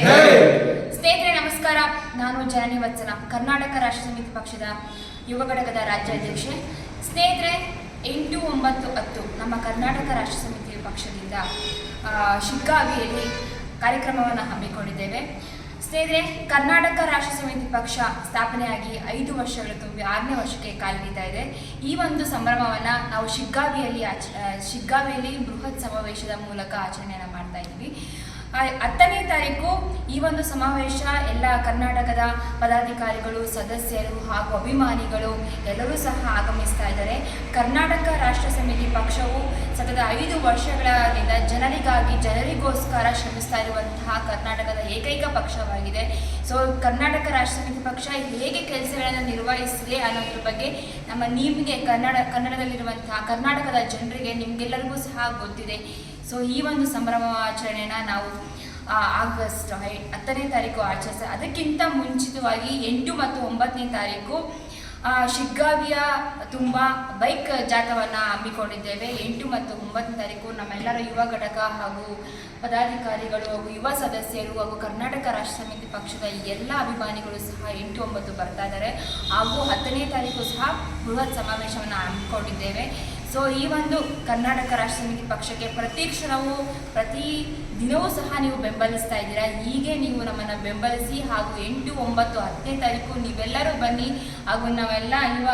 ಸ್ನೇಹಿತರೆ ನಮಸ್ಕಾರ. ನಾನು ಜನನಿ ವತ್ಸಲ, ಕರ್ನಾಟಕ ರಾಷ್ಟ್ರ ಸಮಿತಿ ಪಕ್ಷದ ಯುವ ಘಟಕದ ರಾಜ್ಯಾಧ್ಯಕ್ಷೆ. ಸ್ನೇಹಿತರೆ 8, 9, 10 ನಮ್ಮ ಕರ್ನಾಟಕ ರಾಷ್ಟ್ರ ಸಮಿತಿ ಪಕ್ಷದಿಂದ ಶಿಗ್ಗಾವಿಯಲ್ಲಿ ಕಾರ್ಯಕ್ರಮವನ್ನು ಹಮ್ಮಿಕೊಂಡಿದ್ದೇವೆ. ಸ್ನೇಹಿತರೆ, ಕರ್ನಾಟಕ ರಾಷ್ಟ್ರ ಸಮಿತಿ ಪಕ್ಷ ಸ್ಥಾಪನೆಯಾಗಿ 5 ವರ್ಷಗಳು ತುಂಬಿ 6ನೇ ವರ್ಷಕ್ಕೆ ಕಾಲಿಡ್ತಾ ಇದೆ. ಈ ಒಂದು ಸಂಭ್ರಮವನ್ನು ನಾವು ಶಿಗ್ಗಾವಿಯಲ್ಲಿ ಬೃಹತ್ ಸಮಾವೇಶದ ಮೂಲಕ ಆಚರಣೆಯನ್ನು ಮಾಡ್ತಾ ಇದ್ವಿ. 10ನೇ ತಾರೀಕು ಈ ಒಂದು ಸಮಾವೇಶ ಎಲ್ಲ ಕರ್ನಾಟಕದ ಪದಾಧಿಕಾರಿಗಳು, ಸದಸ್ಯರು ಹಾಗೂ ಅಭಿಮಾನಿಗಳು ಎಲ್ಲರೂ ಸಹ ಆಗಮಿಸ್ತಾ ಇದ್ದಾರೆ. ಕರ್ನಾಟಕ ರಾಷ್ಟ್ರ ಸಮಿತಿ ಪಕ್ಷವು ಸತತ 5 ವರ್ಷಗಳಿಂದ ಜನರಿಗೋಸ್ಕರ ಶ್ರಮಿಸ್ತಾ ಇರುವಂತಹ ಕರ್ನಾಟಕದ ಏಕೈಕ ಪಕ್ಷವಾಗಿದೆ. ಸೊ ಕರ್ನಾಟಕ ರಾಷ್ಟ್ರ ಸಮಿತಿ ಪಕ್ಷ ಹೇಗೆ ಕೆಲಸಗಳನ್ನು ನಿರ್ವಹಿಸಿದೆ ಅನ್ನೋದ್ರ ಬಗ್ಗೆ ನಿಮಗೆ ಕನ್ನಡದಲ್ಲಿರುವಂತಹ ಕರ್ನಾಟಕದ ಜನರಿಗೆ ನಿಮಗೆಲ್ಲರಿಗೂ ಸಹ ಗೊತ್ತಿದೆ. ಸೊ ಈ ಒಂದು ಸಂಭ್ರಮಾಚರಣೆನ ನಾವು ಆಗಸ್ಟ್ 10ನೇ ತಾರೀಕು ಆಚರಿಸ. ಅದಕ್ಕಿಂತ ಮುಂಚಿತವಾಗಿ 8 ಮತ್ತು 9ನೇ ತಾರೀಕು ಶಿಗ್ಗಾವಿಯ ತುಂಬ ಬೈಕ್ ಜಾಥಾವನ್ನು ಹಮ್ಮಿಕೊಂಡಿದ್ದೇವೆ. 8 ಮತ್ತು 9ನೇ ತಾರೀಕು ನಮ್ಮೆಲ್ಲರ ಯುವ ಘಟಕ ಹಾಗೂ ಪದಾಧಿಕಾರಿಗಳು ಹಾಗೂ ಯುವ ಸದಸ್ಯರು ಹಾಗೂ ಕರ್ನಾಟಕ ರಾಷ್ಟ್ರ ಸಮಿತಿ ಪಕ್ಷದ ಎಲ್ಲ ಅಭಿಮಾನಿಗಳು ಸಹ 8, 9 ಬರ್ತಾ ಇದ್ದಾರೆ. ಹಾಗೂ 10ನೇ ತಾರೀಕು ಸಹ ಬೃಹತ್ ಸಮಾವೇಶವನ್ನು ಹಮ್ಮಿಕೊಂಡಿದ್ದೇವೆ. ಸೊ ಈ ಒಂದು ಕರ್ನಾಟಕ ರಾಷ್ಟ್ರ ಸಮಿತಿ ಪಕ್ಷಕ್ಕೆ ಪ್ರತಿ ಕ್ಷಣವೂ ಪ್ರತಿ ದಿನವೂ ಸಹ ನೀವು ಬೆಂಬಲಿಸ್ತಾ ಇದ್ದೀರಾ. ಹೀಗೆ ನೀವು ನಮ್ಮನ್ನು ಬೆಂಬಲಿಸಿ ಹಾಗೂ 8, 9, 10ನೇ ತಾರೀಕು ನೀವೆಲ್ಲರೂ ಬನ್ನಿ. ಹಾಗೂ ನಾವೆಲ್ಲ ಯುವ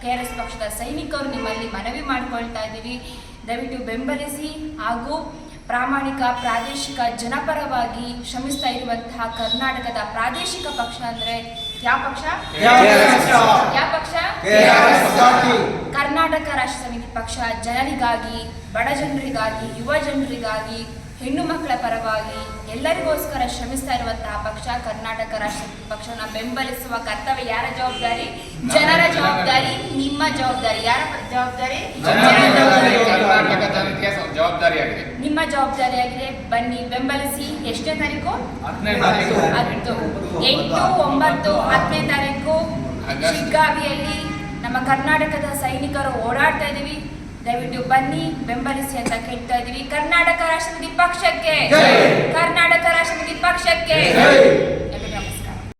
KRS ಪಕ್ಷದ ಸೈನಿಕರು ನಿಮ್ಮಲ್ಲಿ ಮನವಿ ಮಾಡಿಕೊಳ್ತಾ ಇದ್ದೀವಿ, ದಯವಿಟ್ಟು ಬೆಂಬಲಿಸಿ. ಹಾಗೂ ಪ್ರಾಮಾಣಿಕ ಪ್ರಾದೇಶಿಕ ಜನಪರವಾಗಿ ಶ್ರಮಿಸ್ತಾ ಇರುವಂತಹ ಕರ್ನಾಟಕದ ಪ್ರಾದೇಶಿಕ ಪಕ್ಷ ಅಂದರೆ ಯಾವ ಪಕ್ಷ? ಕರ್ನಾಟಕ ರಾಷ್ಟ್ರ ಸಮಿತಿ ಪಕ್ಷ ಜನರಿಗಾಗಿ, ಬಡ ಜನರಿಗಾಗಿ, ಯುವ ಜನರಿಗಾಗಿ, ಹೆಣ್ಣು ಮಕ್ಕಳ ಪರವಾಗಿ ಎಲ್ಲರಿಗೋಸ್ಕರ ಶ್ರಮಿಸ್ತಾ ಇರುವಂತಹ ಪಕ್ಷ ಕರ್ನಾಟಕ ರಾಷ್ಟ್ರ ಸಮಿತಿ ಪಕ್ಷವನ್ನು ಬೆಂಬಲಿಸುವ ಕರ್ತವ್ಯ ಯಾರ ಜವಾಬ್ದಾರಿ? ಜನರ ಜವಾಬ್ದಾರಿ, ನಿಮ್ಮ ಜವಾಬ್ದಾರಿ. ಯಾರ ಜವಾಬ್ದಾರಿ? ಜವಾಬ್ದಾರಿಯಾಗಿದೆ, ನಿಮ್ಮ ಜವಾಬ್ದಾರಿಯಾಗಿದೆ. ಬನ್ನಿ, ಬೆಂಬಲಿಸಿ. ಎಷ್ಟನೇ ತಾರೀಕು? 8, 9, 10ನೇ ತಾರೀಕು ಶಿಗ್ಗಾವಿಯಲ್ಲಿ ನಮ್ಮ ಕರ್ನಾಟಕದ ಸೈನಿಕರು ಓಡಾಡ್ತಾ ಇದ್ದೀವಿ. ದಯವಿಟ್ಟು ಬನ್ನಿ, ಬೆಂಬಲಿಸಿ ಅಂತ ಕೇಳ್ತಾ ಇದ್ದೀವಿ. ಕರ್ನಾಟಕ ರಾಷ್ಟ್ರ ಸಮಿತಿ ಪಕ್ಷಕ್ಕೆ, ಕರ್ನಾಟಕ ರಾಷ್ಟ್ರ ಸಮಿತಿ ಪಕ್ಷಕ್ಕೆ.